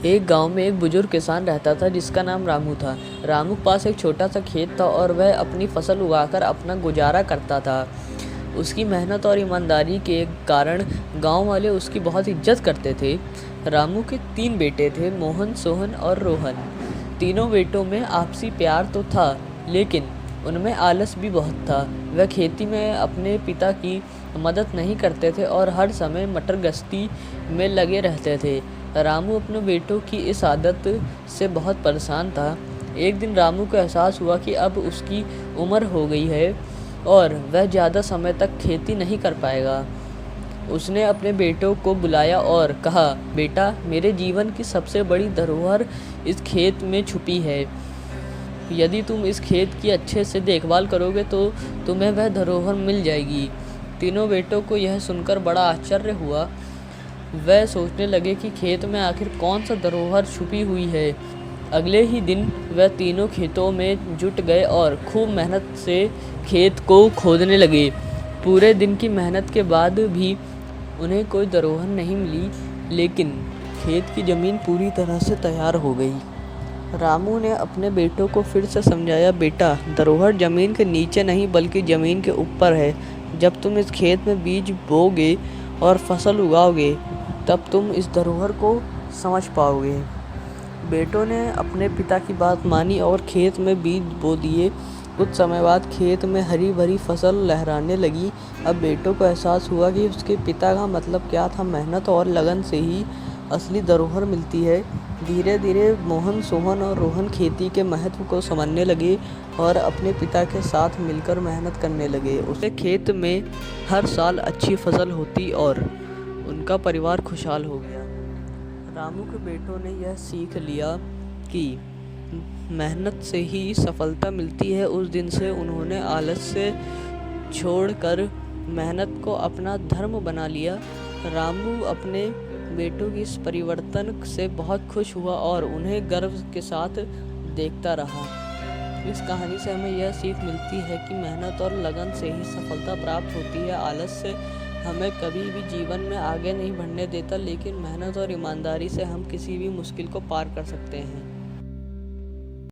एक गांव में एक बुजुर्ग किसान रहता था जिसका नाम रामू था। रामू के पास एक छोटा सा खेत था और वह अपनी फसल उगाकर अपना गुजारा करता था। उसकी मेहनत और ईमानदारी के कारण गांव वाले उसकी बहुत इज्जत करते थे। रामू के 3 बेटे थे, मोहन, सोहन और रोहन। तीनों बेटों में आपसी प्यार तो था, लेकिन उनमें आलस भी बहुत था। वह खेती में अपने पिता की मदद नहीं करते थे और हर समय मटर गश्ती में लगे रहते थे। रामू अपने बेटों की इस आदत से बहुत परेशान था। एक दिन रामू को एहसास हुआ कि अब उसकी उम्र हो गई है और वह ज़्यादा समय तक खेती नहीं कर पाएगा। उसने अपने बेटों को बुलाया और कहा, बेटा, मेरे जीवन की सबसे बड़ी धरोहर इस खेत में छुपी है। यदि तुम इस खेत की अच्छे से देखभाल करोगे तो तुम्हें वह धरोहर मिल जाएगी। तीनों बेटों को यह सुनकर बड़ा आश्चर्य हुआ। वह सोचने लगे कि खेत में आखिर कौन सा धरोहर छुपी हुई है। अगले ही दिन वह तीनों खेतों में जुट गए और खूब मेहनत से खेत को खोदने लगे। पूरे दिन की मेहनत के बाद भी उन्हें कोई धरोहर नहीं मिली, लेकिन खेत की ज़मीन पूरी तरह से तैयार हो गई। रामू ने अपने बेटों को फिर से समझाया, बेटा, धरोहर ज़मीन के नीचे नहीं बल्कि ज़मीन के ऊपर है। जब तुम इस खेत में बीज बोओगे और फसल उगाओगे, तब तुम इस धरोहर को समझ पाओगे। बेटों ने अपने पिता की बात मानी और खेत में बीज बो दिए। कुछ समय बाद खेत में हरी भरी फसल लहराने लगी। अब बेटों को एहसास हुआ कि उसके पिता का मतलब क्या था। मेहनत और लगन से ही असली धरोहर मिलती है। धीरे धीरे मोहन, सोहन और रोहन खेती के महत्व को समझने लगे और अपने पिता के साथ मिलकर मेहनत करने लगे। उसके खेत में हर साल अच्छी फसल होती और उनका परिवार खुशहाल हो गया। रामू के बेटों ने यह सीख लिया कि मेहनत से ही सफलता मिलती है। उस दिन से उन्होंने आलस से छोड़कर मेहनत को अपना धर्म बना लिया। रामू अपने बेटों की इस परिवर्तन से बहुत खुश हुआ और उन्हें गर्व के साथ देखता रहा। इस कहानी से हमें यह सीख मिलती है कि मेहनत और लगन से ही सफलता प्राप्त होती है। आलस से हमें कभी भी जीवन में आगे नहीं बढ़ने देता, लेकिन मेहनत और ईमानदारी से हम किसी भी मुश्किल को पार कर सकते हैं।